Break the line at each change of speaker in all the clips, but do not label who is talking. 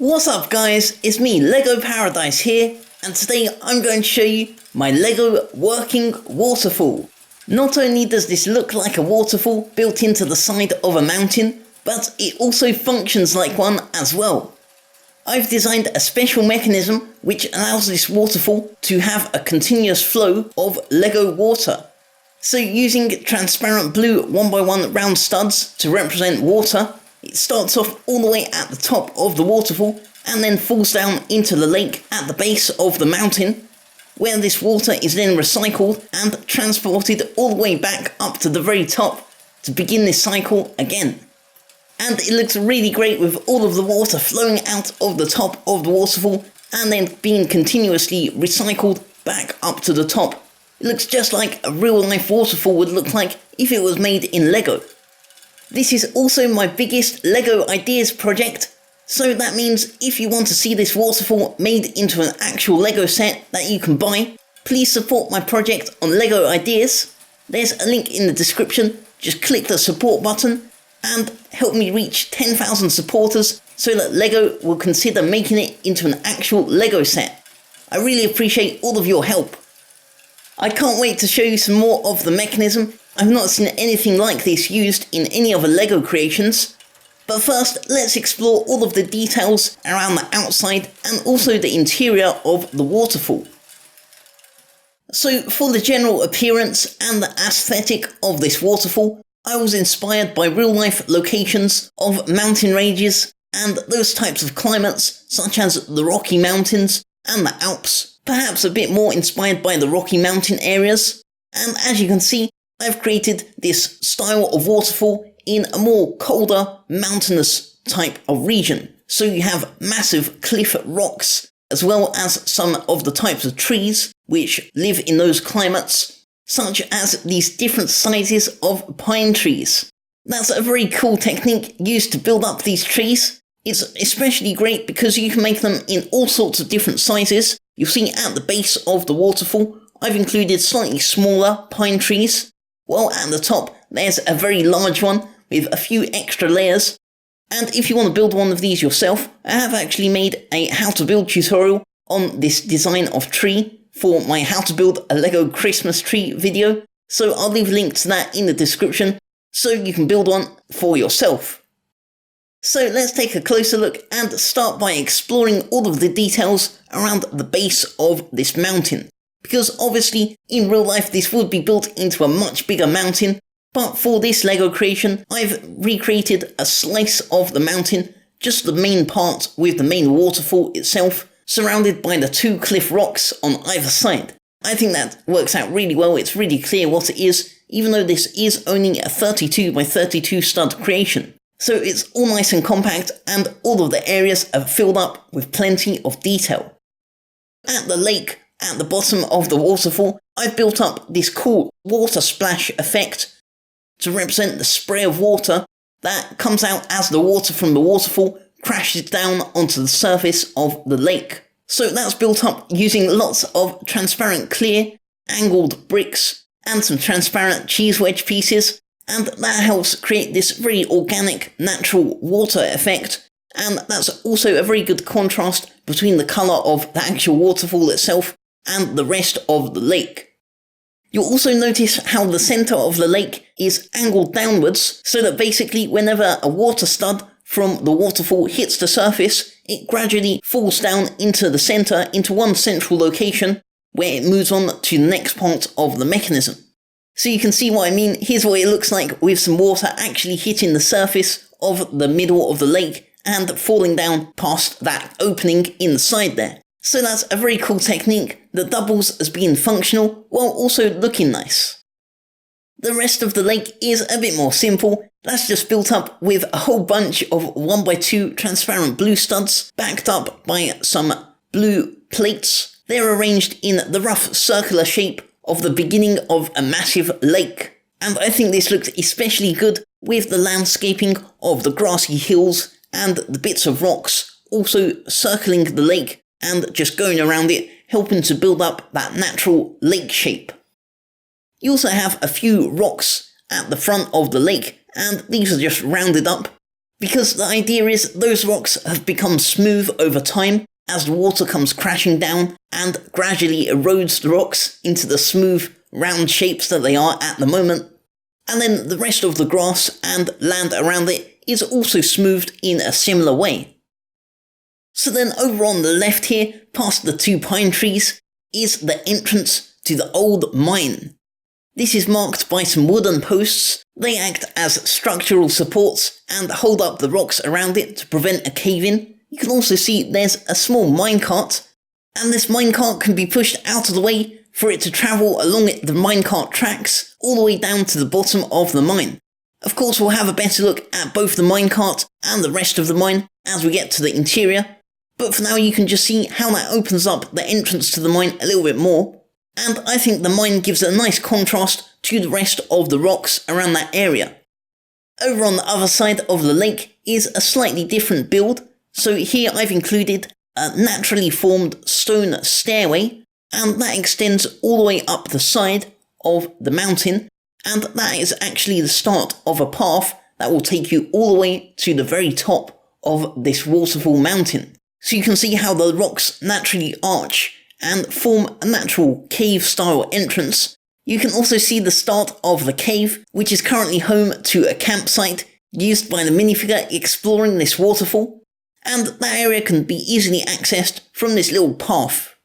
What's up guys, it's me Lego Paradise here, and today I'm going to show you my Lego working waterfall. Not only does this look like a waterfall built into the side of a mountain, but it also functions like one as well. I've designed a special mechanism which allows this waterfall to have a continuous flow of Lego water. So using transparent blue 1x1 round studs to represent water, it starts off all the way at the top of the waterfall and then falls down into the lake at the base of the mountain, where this water is then recycled and transported all the way back up to the very top to begin this cycle again. And it looks really great with all of the water flowing out of the top of the waterfall and then being continuously recycled back up to the top. It looks just like a real life waterfall would look like if it was made in Lego. This is also my biggest Lego Ideas project, so that means if you want to see this waterfall made into an actual Lego set that you can buy, please support my project on Lego Ideas. There's a link in the description, just click the support button and help me reach 10,000 supporters so that Lego will consider making it into an actual Lego set. I really appreciate all of your help. I can't wait to show you some more of the mechanism. I've not seen anything like this used in any other Lego creations. But first, let's explore all of the details around the outside and also the interior of the waterfall. So for the general appearance and the aesthetic of this waterfall, I was inspired by real life locations of mountain ranges and those types of climates such as the Rocky Mountains and the Alps, perhaps a bit more inspired by the Rocky Mountain areas. And as you can see, I've created this style of waterfall in a more colder, mountainous type of region. So you have massive cliff rocks, as well as some of the types of trees which live in those climates, such as these different sizes of pine trees. That's a very cool technique used to build up these trees. It's especially great because you can make them in all sorts of different sizes. You'll see at the base of the waterfall, I've included slightly smaller pine trees, while at the top there's a very large one with a few extra layers. And if you want to build one of these yourself, I have actually made a how to build tutorial on this design of tree for my how to build a Lego Christmas tree video, so I'll leave a link to that in the description so you can build one for yourself. So let's take a closer look and start by exploring all of the details around the base of this mountain. Because obviously, in real life this would be built into a much bigger mountain, but for this Lego creation, I've recreated a slice of the mountain, just the main part with the main waterfall itself, surrounded by the two cliff rocks on either side. I think that works out really well. It's really clear what it is, even though this is only a 32 by 32 stud creation. So it's all nice and compact, and all of the areas are filled up with plenty of detail. At the lake, at the bottom of the waterfall, I've built up this cool water splash effect to represent the spray of water that comes out as the water from the waterfall crashes down onto the surface of the lake. So that's built up using lots of transparent clear, angled bricks and some transparent cheese wedge pieces, and that helps create this very organic, natural water effect. And that's also a very good contrast between the colour of the actual waterfall itself and the rest of the lake. You'll also notice how the centre of the lake is angled downwards, so that basically whenever a water stud from the waterfall hits the surface, it gradually falls down into the centre, into one central location, where it moves on to the next part of the mechanism. So you can see what I mean. Here's what it looks like with some water actually hitting the surface of the middle of the lake and falling down past that opening in the side there. So that's a very cool technique that doubles as being functional while also looking nice. The rest of the lake is a bit more simple. That's just built up with a whole bunch of 1x2 transparent blue studs backed up by some blue plates. They're arranged in the rough circular shape of the beginning of a massive lake. And I think this looks especially good with the landscaping of the grassy hills and the bits of rocks also circling the lake and just going around it, helping to build up that natural lake shape. You also have a few rocks at the front of the lake, and these are just rounded up. because the idea is those rocks have become smooth over time as the water comes crashing down and gradually erodes the rocks into the smooth, round shapes that they are at the moment. And then the rest of the grass and land around it is also smoothed in a similar way. So then over on the left here, past the 2 pine trees, is the entrance to the old mine. This is marked by some wooden posts. They act as structural supports and hold up the rocks around it to prevent a cave-in. You can also see there's a small minecart, and this minecart can be pushed out of the way for it to travel along the minecart tracks all the way down to the bottom of the mine. Of course, we'll have a better look at both the minecart and the rest of the mine as we get to the interior, but for now you can just see how that opens up the entrance to the mine a little bit more, and I think the mine gives a nice contrast to the rest of the rocks around that area. Over on the other side of the lake is a slightly different build, so here I've included a naturally formed stone stairway, and that extends all the way up the side of the mountain, and that is actually the start of a path that will take you all the way to the very top of this waterfall mountain. So you can see how the rocks naturally arch and form a natural cave-style entrance. You can also see the start of the cave, which is currently home to a campsite used by the minifigure exploring this waterfall, and that area can be easily accessed from this little path.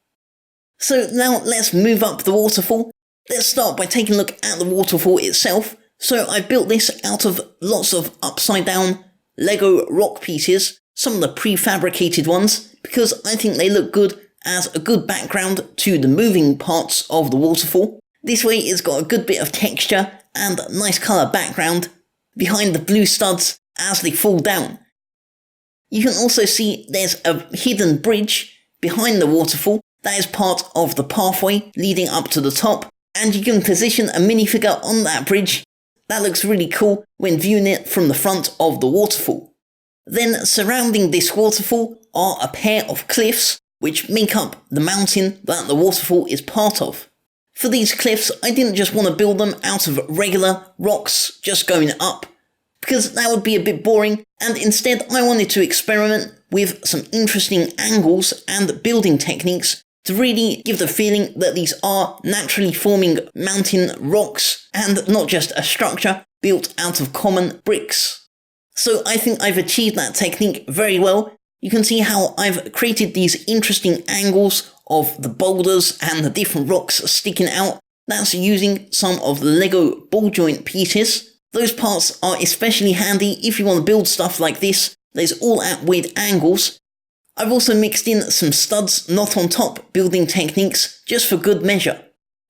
So now let's move up the waterfall. Let's start by taking a look at the waterfall itself. So I built this out of lots of upside down Lego rock pieces, some of the prefabricated ones, because I think they look good as a good background to the moving parts of the waterfall. This way it's got a good bit of texture and a nice colour background behind the blue studs as they fall down. You can also see there's a hidden bridge behind the waterfall that is part of the pathway leading up to the top, and you can position a minifigure on that bridge. That looks really cool when viewing it from the front of the waterfall. Then surrounding this waterfall are a pair of cliffs which make up the mountain that the waterfall is part of. For these cliffs, I didn't just want to build them out of regular rocks just going up, because that would be a bit boring, and instead I wanted to experiment with some interesting angles and building techniques to really give the feeling that these are naturally forming mountain rocks and not just a structure built out of common bricks. So I think I've achieved that technique very well. You can see how I've created these interesting angles of the boulders and the different rocks sticking out. That's using some of the Lego ball joint pieces. Those parts are especially handy if you want to build stuff like this. There's all at weird angles. I've also mixed in some studs not on top building techniques just for good measure.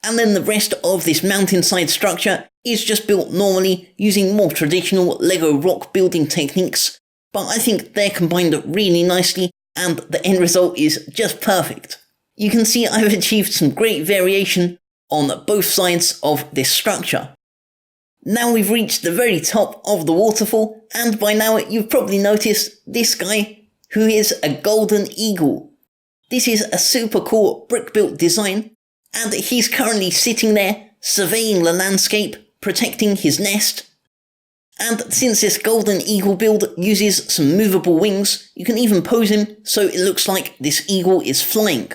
And then the rest of this mountainside structure is just built normally using more traditional Lego rock building techniques, but I think they're combined really nicely and the end result is just perfect. You can see I've achieved some great variation on both sides of this structure. Now we've reached the very top of the waterfall, and by now you've probably noticed this guy, who is a golden eagle. This is a super cool brick-built design, and he's currently sitting there surveying the landscape, protecting his nest. And since this golden eagle build uses some movable wings, you can even pose him so it looks like this eagle is flying.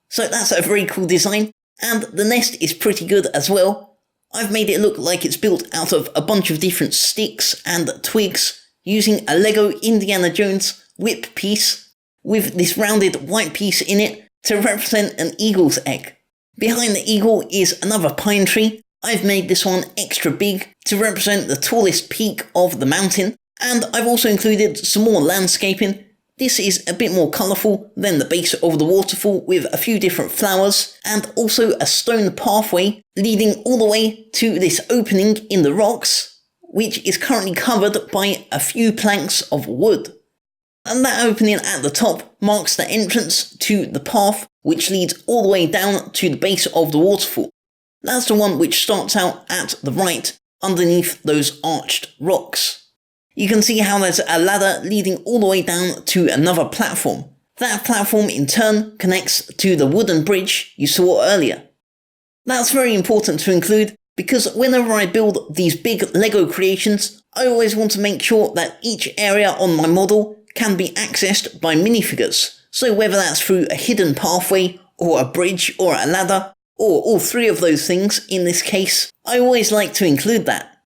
So that's a very cool design, and the nest is pretty good as well. I've made it look like it's built out of a bunch of different sticks and twigs using a Lego Indiana Jones whip piece with this rounded white piece in it to represent an eagle's egg. Behind the eagle is another pine tree. I've made this one extra big to represent the tallest peak of the mountain, and I've also included some more landscaping. This is a bit more colourful than the base of the waterfall with a few different flowers and also a stone pathway leading all the way to this opening in the rocks, which is currently covered by a few planks of wood. And that opening at the top marks the entrance to the path which leads all the way down to the base of the waterfall. That's the one which starts out at the right underneath those arched rocks. You can see how there's a ladder leading all the way down to another platform. That platform in turn connects to the wooden bridge you saw earlier. That's very important to include because whenever I build these big Lego creations, I always want to make sure that each area on my model can be accessed by minifigures. So whether that's through a hidden pathway, or a bridge, or a ladder, or all three of those things in this case, I always like to include that.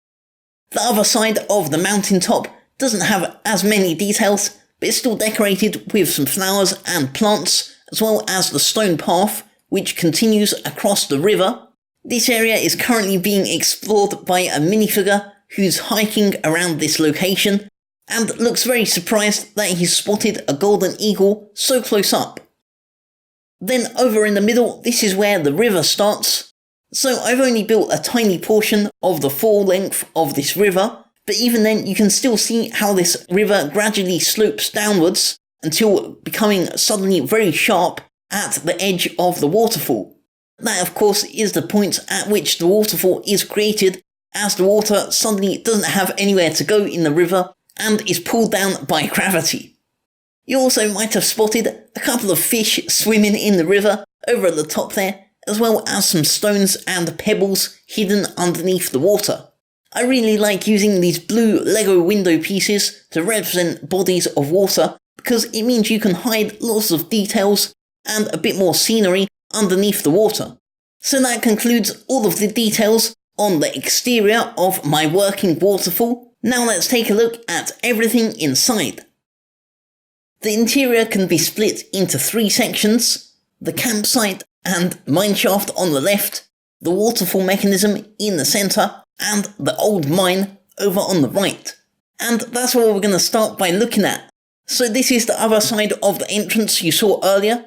The other side of the mountaintop doesn't have as many details, but it's still decorated with some flowers and plants, as well as the stone path, which continues across the river. This area is currently being explored by a minifigure who's hiking around this location, and looks very surprised that he's spotted a golden eagle so close up. Then over in the middle, this is where the river starts. So I've only built a tiny portion of the full length of this river, but even then you can still see how this river gradually slopes downwards until becoming suddenly very sharp at the edge of the waterfall. That of course is the point at which the waterfall is created, as the water suddenly doesn't have anywhere to go in the river and is pulled down by gravity. You also might have spotted a couple of fish swimming in the river over at the top there, as well as some stones and pebbles hidden underneath the water. I really like using these blue Lego window pieces to represent bodies of water, because it means you can hide lots of details and a bit more scenery underneath the water. So that concludes all of the details on the exterior of my working waterfall. Now let's take a look at everything inside. The interior can be split into three sections: the campsite and mineshaft on the left, the waterfall mechanism in the centre, and the old mine over on the right. And that's what we're going to start by looking at. So this is the other side of the entrance you saw earlier,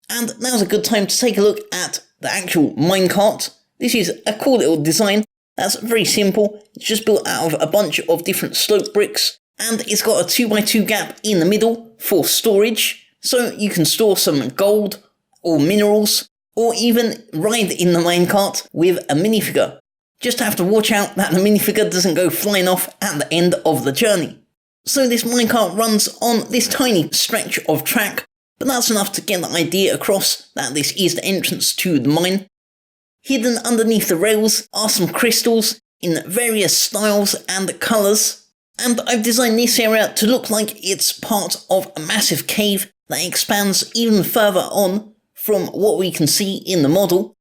and now's a good time to take a look at the actual minecart. This is a cool little design that's very simple. It's just built out of a bunch of different slope bricks, and it's got a 2x2 gap in the middle for storage, so you can store some gold or minerals, or even ride in the minecart with a minifigure. Just have to watch out that the minifigure doesn't go flying off at the end of the journey. So this minecart runs on this tiny stretch of track, but that's enough to get the idea across that this is the entrance to the mine. Hidden underneath the rails are some crystals in various styles and colours, and I've designed this area to look like it's part of a massive cave that expands even further on from what we can see in the model.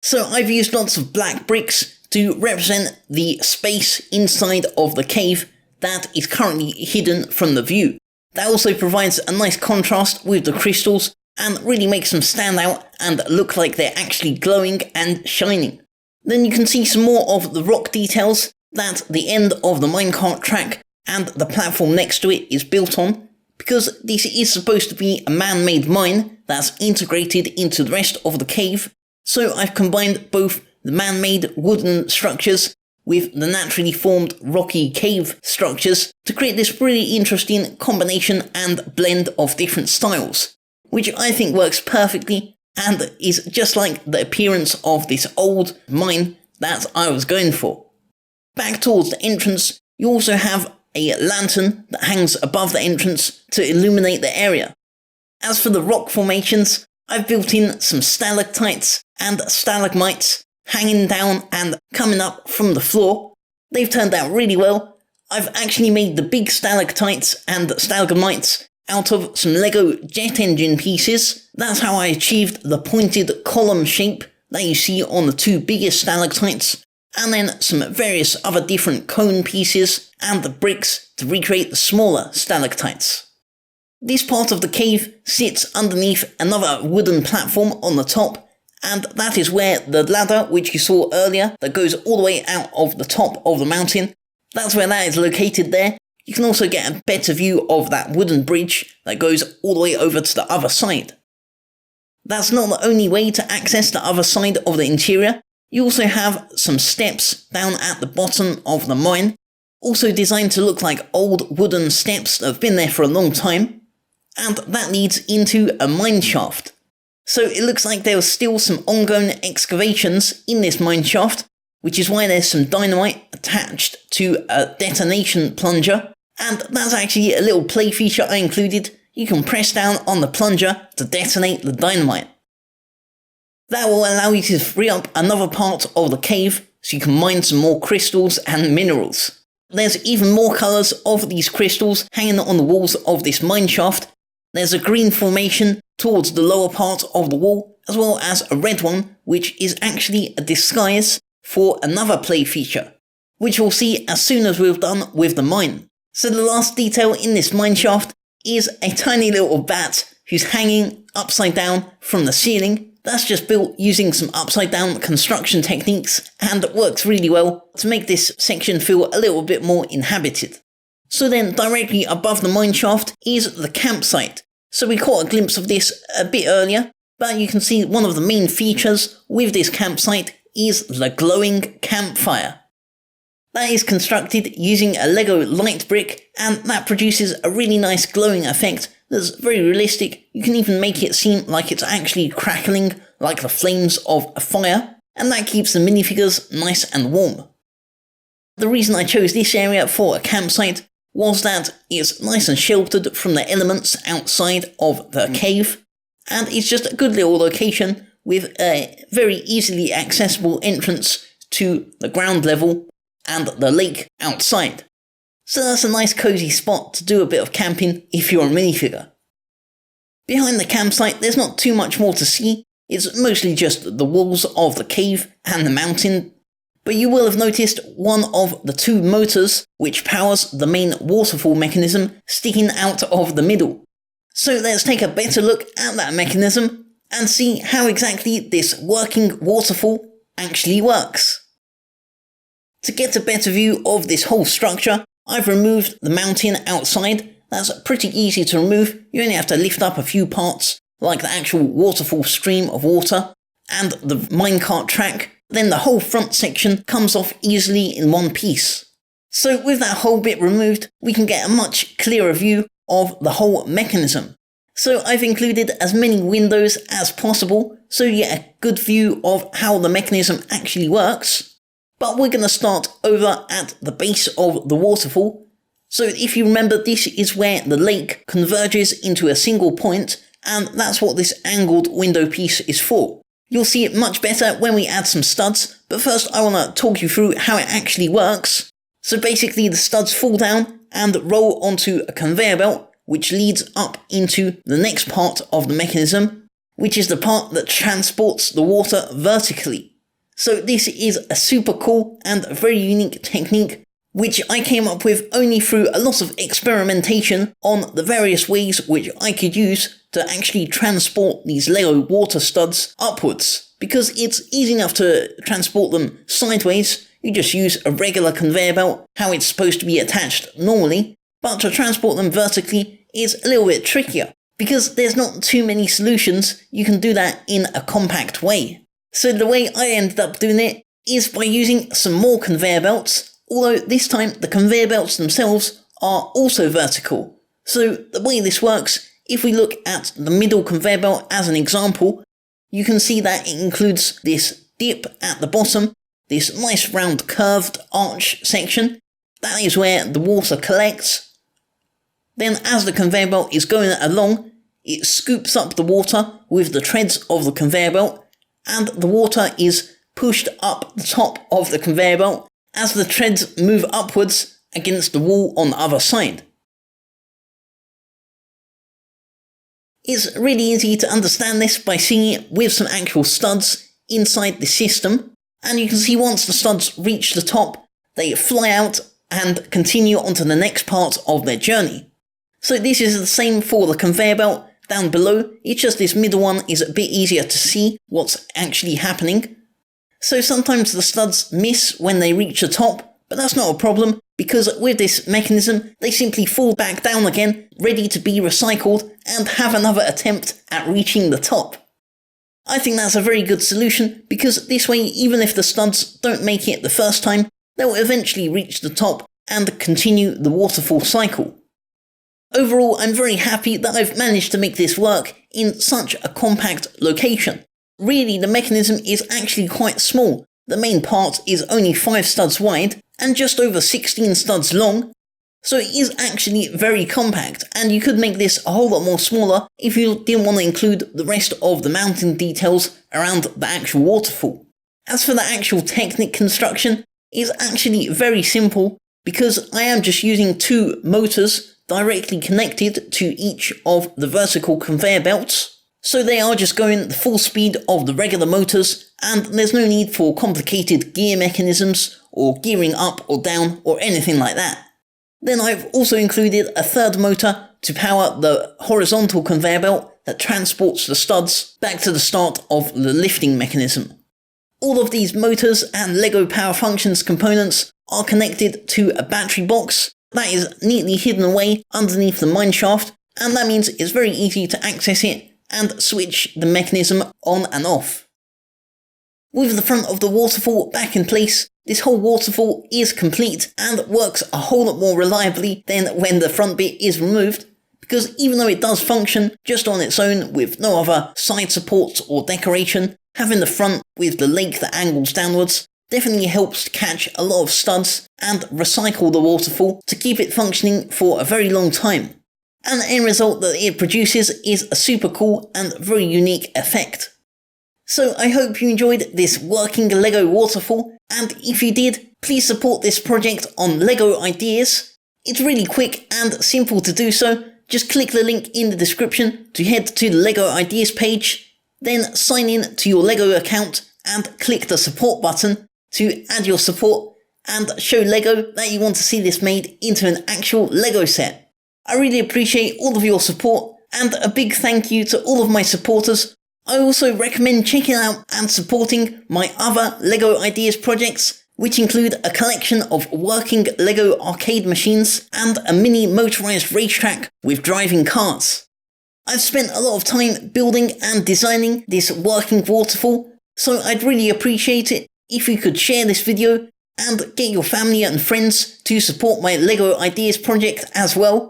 So I've used lots of black bricks to represent the space inside of the cave that is currently hidden from the view. That also provides a nice contrast with the crystals and really makes them stand out and look like they're actually glowing and shining. Then you can see some more of the rock details that the end of the minecart track and the platform next to it is built on, because this is supposed to be a man-made mine that's integrated into the rest of the cave. So I've combined both the man-made wooden structures with the naturally formed rocky cave structures to create this really interesting combination and blend of different styles, which I think works perfectly and is just like the appearance of this old mine that I was going for. Back towards the entrance, you also have a lantern that hangs above the entrance to illuminate the area. As for the rock formations, I've built in some stalactites and stalagmites hanging down and coming up from the floor. They've turned out really well. I've actually made the big stalactites and stalagmites out of some Lego jet engine pieces. That's how I achieved the pointed column shape that you see on the two biggest stalactites, and then some various other different cone pieces and the bricks to recreate the smaller stalactites. This part of the cave sits underneath another wooden platform on the top, and that is where the ladder, which you saw earlier, that goes all the way out of the top of the mountain, that's where that is located there. You can also get a better view of that wooden bridge that goes all the way over to the other side. That's not the only way to access the other side of the interior. You also have some steps down at the bottom of the mine, also designed to look like old wooden steps that have been there for a long time, and that leads into a mine shaft. So it looks like there was still some ongoing excavations in this mine shaft, which is why there's some dynamite attached to a detonation plunger, and that's actually a little play feature I included. You can press down on the plunger to detonate the dynamite. That will allow you to free up another part of the cave so you can mine some more crystals and minerals. There's even more colours of these crystals hanging on the walls of this mineshaft. There's a green formation towards the lower part of the wall, as well as a red one, which is actually a disguise for another play feature, which we'll see as soon as we've done with the mine. So the last detail in this mineshaft is a tiny little bat who's hanging upside down from the ceiling. That's just built using some upside down construction techniques and works really well to make this section feel a little bit more inhabited. So then directly above the mineshaft is the campsite. So we caught a glimpse of this a bit earlier, but you can see one of the main features with this campsite is the glowing campfire. That is constructed using a Lego light brick, and that produces a really nice glowing effect that's very realistic. You can even make it seem like it's actually crackling like the flames of a fire, and that keeps the minifigures nice and warm. The reason I chose this area for a campsite was that it's nice and sheltered from the elements outside of the cave, and it's just a good little location with a very easily accessible entrance to the ground level and the lake outside. So that's a nice cozy spot to do a bit of camping if you're a minifigure. Behind the campsite there's not too much more to see. It's mostly just the walls of the cave and the mountain, but you will have noticed one of the two motors which powers the main waterfall mechanism sticking out of the middle. So let's take a better look at that mechanism and see how exactly this working waterfall actually works. To get a better view of this whole structure, I've removed the mountain outside. That's pretty easy to remove. You only have to lift up a few parts, like the actual waterfall stream of water and the minecart track. Then the whole front section comes off easily in one piece. So with that whole bit removed, we can get a much clearer view of the whole mechanism. So I've included as many windows as possible so you get a good view of how the mechanism actually works. But we're going to start over at the base of the waterfall. So if you remember, this is where the lake converges into a single point, and that's what this angled window piece is for. You'll see it much better when we add some studs, but first I want to talk you through how it actually works. So basically the studs fall down and roll onto a conveyor belt, which leads up into the next part of the mechanism, which is the part that transports the water vertically. So this is a super cool and very unique technique, which I came up with only through a lot of experimentation on the various ways which I could use to actually transport these Lego water studs upwards. Because it's easy enough to transport them sideways, you just use a regular conveyor belt, how it's supposed to be attached normally, but to transport them vertically is a little bit trickier, because there's not too many solutions you can do that in a compact way. So the way I ended up doing it is by using some more conveyor belts, although this time the conveyor belts themselves are also vertical. So the way this works, if we look at the middle conveyor belt as an example, you can see that it includes this dip at the bottom, this nice round curved arch section. That is where the water collects. Then as the conveyor belt is going along, it scoops up the water with the treads of the conveyor belt, and the water is pushed up the top of the conveyor belt as the treads move upwards against the wall on the other side. It's really easy to understand this by seeing it with some actual studs inside the system, and you can see once the studs reach the top, they fly out and continue onto the next part of their journey. So this is the same for the conveyor belt down below, it's just this middle one is a bit easier to see what's actually happening. So sometimes the studs miss when they reach the top, but that's not a problem, because with this mechanism they simply fall back down again, ready to be recycled and have another attempt at reaching the top. I think that's a very good solution, because this way even if the studs don't make it the first time, they'll eventually reach the top and continue the waterfall cycle. Overall, I'm very happy that I've managed to make this work in such a compact location. Really, the mechanism is actually quite small. The main part is only 5 studs wide and just over 16 studs long, so it is actually very compact, and you could make this a whole lot more smaller if you didn't want to include the rest of the mountain details around the actual waterfall. As for the actual Technic construction, it's actually very simple. because I am just using 2 motors directly connected to each of the vertical conveyor belts. So they are just going the full speed of the regular motors, and there's no need for complicated gear mechanisms or gearing up or down or anything like that. Then I've also included a 3rd motor to power the horizontal conveyor belt that transports the studs back to the start of the lifting mechanism. All of these motors and LEGO Power Functions components are connected to a battery box that is neatly hidden away underneath the mineshaft, and that means it's very easy to access it and switch the mechanism on and off. With the front of the waterfall back in place, this whole waterfall is complete and works a whole lot more reliably than when the front bit is removed, because even though it does function just on its own with no other side supports or decoration, having the front with the leg that angles downwards definitely helps to catch a lot of studs and recycle the waterfall to keep it functioning for a very long time. And the end result that it produces is a super cool and very unique effect. So I hope you enjoyed this working LEGO waterfall, and if you did, please support this project on LEGO Ideas. It's really quick and simple to do so. Just click the link in the description to head to the LEGO Ideas page, then sign in to your LEGO account and click the support button to add your support and show LEGO that you want to see this made into an actual LEGO set. I really appreciate all of your support, and a big thank you to all of my supporters. I also recommend checking out and supporting my other LEGO Ideas projects, which include a collection of working LEGO arcade machines and a mini motorized racetrack with driving cars. I've spent a lot of time building and designing this working waterfall, so I'd really appreciate it if you could share this video and get your family and friends to support my LEGO Ideas project as well.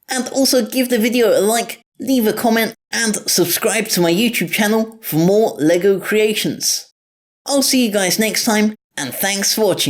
And also give the video a like, leave a comment, and subscribe to my YouTube channel for more LEGO creations. I'll see you guys next time, and thanks for watching.